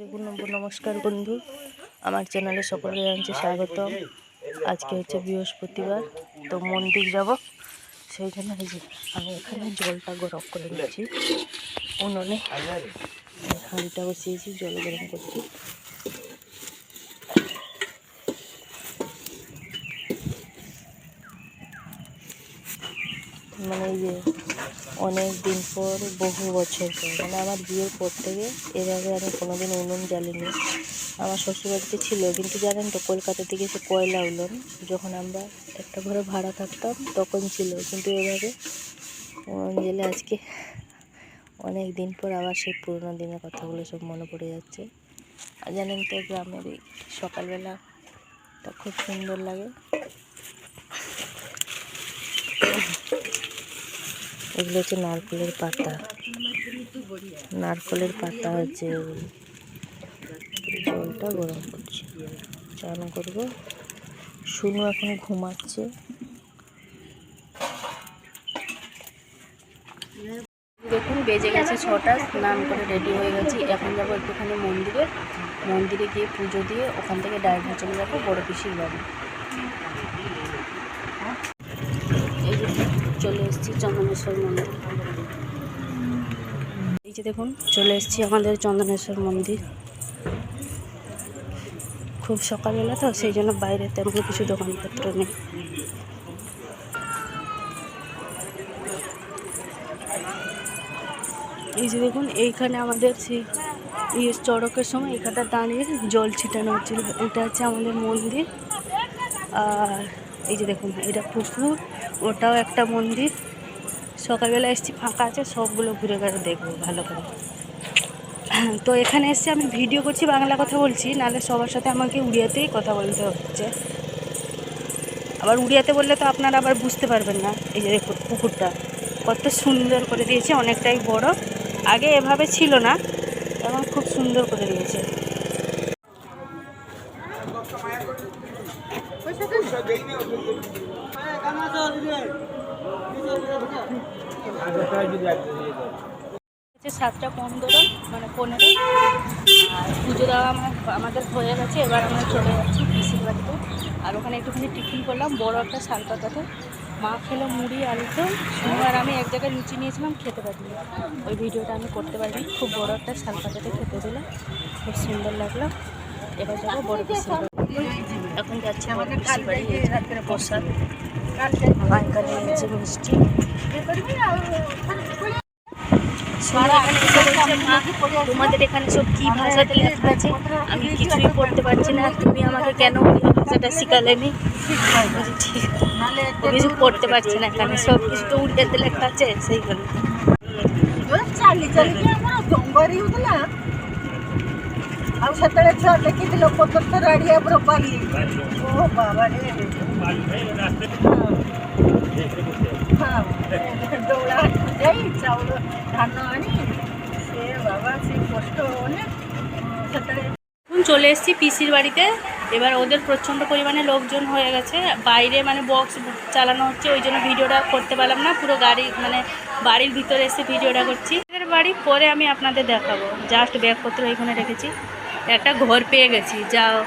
দেখুন, নমস্কার বন্ধু, আমার চ্যানেলে সকলকে জানাচ্ছি স্বাগতম। আজকে হচ্ছে বৃহস্পতিবার, তো মন্দির যাব। সেই জন্য আমি এখানে জলটা গরম করে নিচ্ছি উনুনে। হাঁড়িটা বসিয়েছি, জল গরম করছি। মানে এই যে অনেক দিন পর, বহু বছর পর, মানে আমার বিয়ের পর থেকে এভাবে আমি কোনোদিন উনুন জ্বালিনি। আমার শ্বশুরবাড়িতে ছিল, কিন্তু জানেন তো, কলকাতা থেকে এসে কয়লা উনুন, যখন আমরা একটা ঘরে ভাড়া থাকতাম তখন ছিল, কিন্তু এভাবে উনুন জ্বেলে আজকে অনেক দিন পর আবার সেই পুরোনো দিনের কথাগুলো সব মনে পড়ে যাচ্ছে। আর জানেন তো, গ্রামের এই সকালবেলাটা খুব সুন্দর লাগে। এগুলো হচ্ছে নারকেলের পাতা, নারকেলের পাতা হচ্ছে। জলটা গরম করছি, চান করবো। শুনু এখন ঘুমাচ্ছে। দেখুন, বেজে গেছে 6টা। স্নান করে রেডি হয়ে গেছি। এখন যাবো একটুখানি মন্দিরে গিয়ে পুজো দিয়ে ওখান থেকে ডাইরেক্ট চলে যাবো বড় পিসির বাড়ি। এই যে চলে এসেছি চন্দনেশ্বর মন্দির। এই যে দেখুন, চলে এসেছি আমাদের চন্দনেশ্বর মন্দির। খুব সকালবেলা তো, সেই জন্য বাইরে তেমন কিছু দোকানপত্র নেই। এই যে দেখুন, এইখানে আমাদের সেই চড়কের সময় এখানটা দাঁড়িয়ে জল ছিটানো হচ্ছিল। এটা হচ্ছে আমাদের মন্দির। আর এই যে দেখুন, এটা পুকুর, ওটাও একটা মন্দির। সকালবেলা এসেছি, ফাঁকা আছে, সবগুলো ঘুরে ঘুরে দেখবো ভালো করে। তো এখানে এসে আমি ভিডিও করছি, বাংলা কথা বলছি, নাহলে সবার সাথে আমাকে উড়িয়াতেই কথা বলতে হচ্ছে। আবার উড়িয়াতে বললে তো আপনারা আবার বুঝতে পারবেন না। এই যে দেখুন, পুকুরটা কত সুন্দর করে দিয়েছে, অনেকটাই বড়। আগে এভাবে ছিল না, এখন খুব সুন্দর করে দিয়েছে। হচ্ছে 7:15, মানে 15। আর পুজো দেওয়া আমাদের হয়ে গেছে। এবার আমরা চলে যাচ্ছি পিসির বাড়িতে। আর ওখানে একটুখানি টিফিন করলাম, বড় একটা শালপাতাতে। মা খেলো মুড়ি, আলুদম। আর আমি এক জায়গায় লুচি নিয়েছিলাম, খেতে পারিনি, ওই ভিডিওটা আমি করতে পারিনি। খুব বড় একটা শালপাতাতে খেতে দিলাম, খুব সুন্দর লাগলো। এবার যাবো বড় পিসির বাড়ি। এখন যাচ্ছি বড় পিসির বাড়ি। প্রসাদ মাইকা নিয়েছে, মিষ্টি। তোমাদের এখানে সব কি ভাষাতে লেখা আছে? আমি কিছুই পড়তে পারছি না। তুমি আমাকে কেন ভাষাটা শিখালেনি? কিছু পড়তে পারছি না, এখানে সব কিছু তো উড়িয়াতে লেখা আছে, সেইখানে। ଆଉ ସେତେବେଳେ ଛୁଆ ଦେଖିଥିଲ ପତର ଆଡ଼ିଆ ପୁରା ପାଲି। ଓ ବାବା ରେ, ଦୌଡ଼ା ଯାଇ ଚାଉଳ ଧାନ আনি সে বাবা, সে কষ্ট অনেক সেতেলে। চলে এসেছি পিসির বাড়িতে। এবার ওদের প্রচণ্ড পরিমাণে লোকজন হয়ে গেছে, বাইরে মানে বক্স চালানো হচ্ছে, ওই জন্য ভিডিওটা করতে পারলাম না। পুরো গাড়ি মানে বাড়ির ভিতরে এসে ভিডিওটা করছি। এদের বাড়ি পরে আমি আপনাদের দেখাবো। জাস্ট ব্যাগপত্র এখানে রেখেছি, একটা ঘর পেয়ে গেছি। যাও,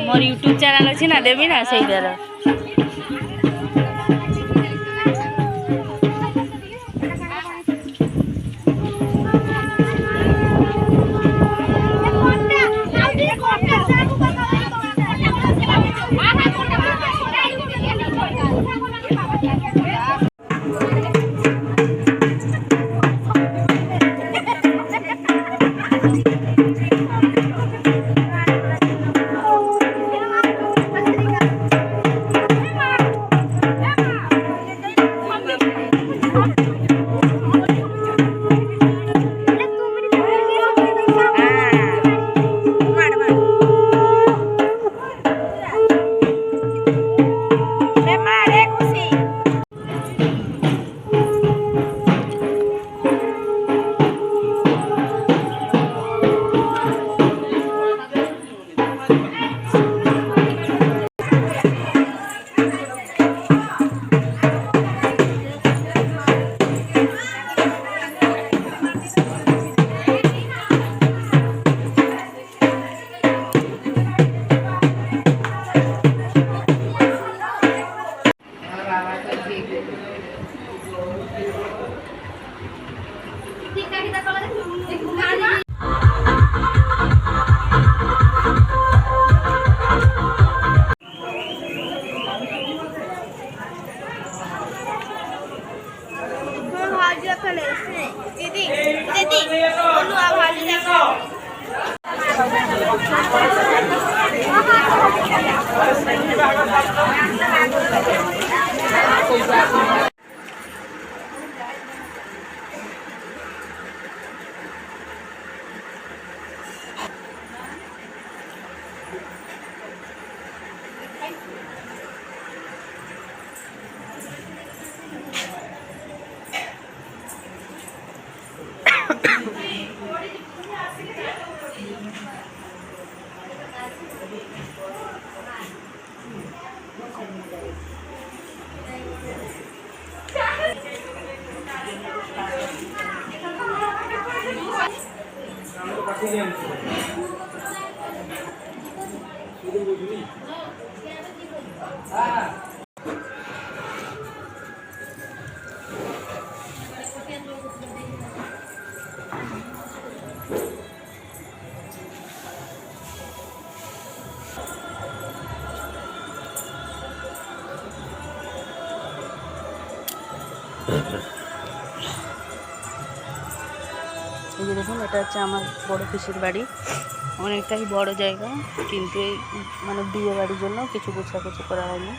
ମୋର ୟୁଟ୍ୟୁବ୍ ଚ୍ୟାନେଲ୍ ଅଛି ନା, ଦେବି ନା ସେଇଟାର। दीदी दीदी बोलू आप हाल देखो এই যে দেখুন, এটা হচ্ছে আমার বড় পিসির বাড়ি। অনেকটাই বড় জায়গা, কিন্তু এই মানে বিয়ে বাড়ির জন্য কিছু গোছাগুছি করা হয়নি।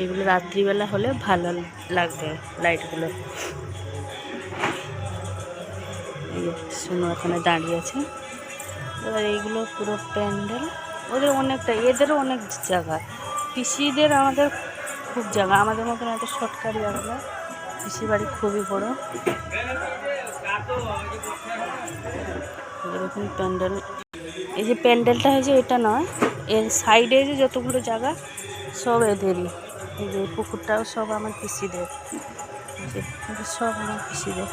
এগুলো রাত্রিবেলা হলে ভালো লাগবে লাইটগুলো। এই যে শুনো এখানে দাঁড়িয়ে আছে। এবার এইগুলো পুরো প্যান্ডেল, ওদের অনেকটা, এদেরও অনেক জায়গা। পিসিদের আমাদের খুব জায়গা, আমাদের মতন এত শর্টকাট জায়গা না। পিসি বাড়ি খুবই বড়। এরকম প্যান্ডেল, এই যে প্যান্ডেলটা হয়েছে এটা নয়, এর সাইডে যে যতগুলো জায়গা সব এদেরই। এই যে পুকুরটাও সব আমার পিসিদের, সব আমার পিসিদের।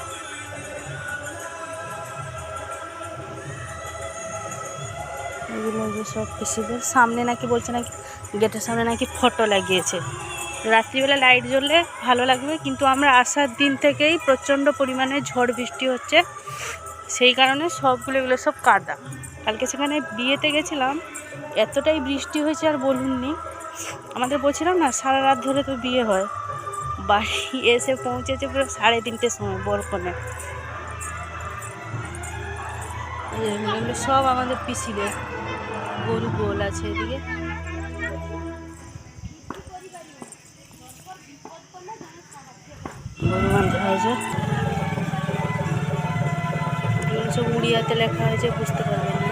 এগুলো যে সব পিসিদের। সামনে নাকি বলছে নাকি গেটের সামনে নাকি ফটো লাগিয়েছে। রাত্রিবেলা লাইট জ্বললে ভালো লাগবে, কিন্তু আমরা আসার দিন থেকেই প্রচণ্ড পরিমাণে ঝড় বৃষ্টি হচ্ছে, সেই কারণে সবগুলো এগুলো সব কাদা। কালকে সেখানে বিয়েতে গেছিলাম, এতটাই বৃষ্টি হয়েছে আর বলুননি। আমাদের বলছিলাম না সারা রাত ধরে তো বিয়ে হয়। বাড়ি এসে পৌঁছেছে পুরো 3:30টার সময় বরকনে। এগুলো সব আমাদের পিসিদের। গরু গোল আছে এদিকে। গরু বাঁধা হয়েছে, সব উড়িয়াতে লেখা হয়েছে, বুঝতে পারবেন না।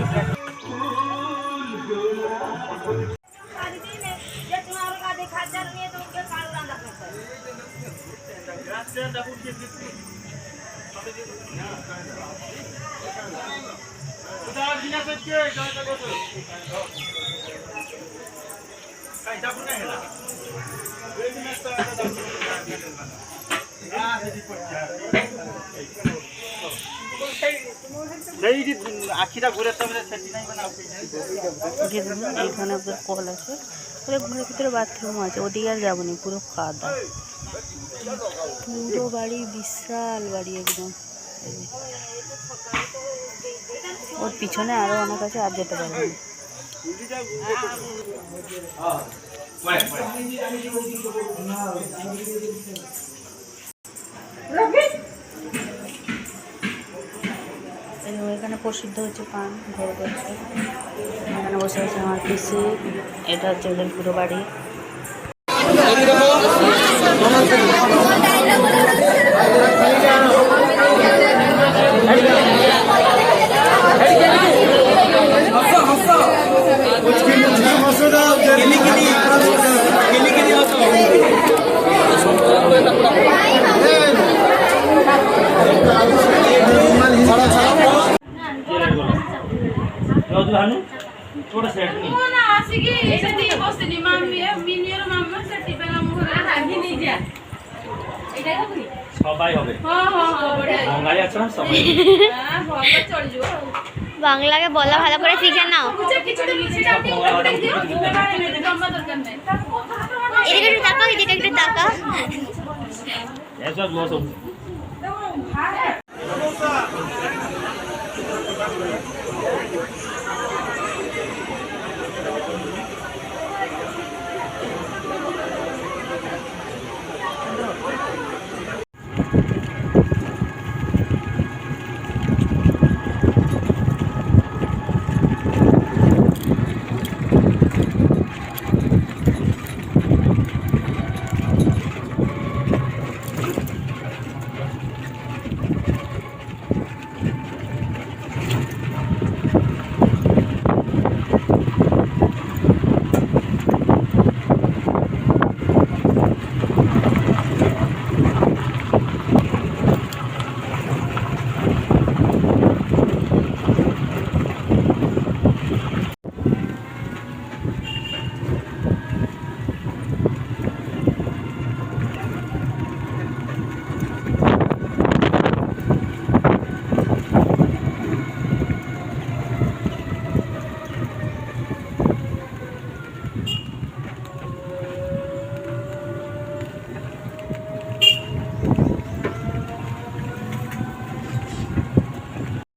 এইখানে আপনার কল আছে, ঘরের ভিতরে বাথরুম আছে, ওদিকে আর যাবো না, পুরো কাদা। পুরো বাড়ি, বিশাল বাড়ি একদম। ওর পিছনে আরো অনেক আছে, আর যেতে পারবো না। এখানে প্রসিদ্ধ হচ্ছে পান ঘর করছে। এখানে বসে আছে আমার পিসি, এটা হচ্ছে ওদের পুরো বাড়ি। সবাই হবে বাঙালি আছে না সবাই বাংলাকে বলা ভালো করে শিখে নাও। এদিকে একটু তাকাও, এদিকে একটু তাকাও। এসব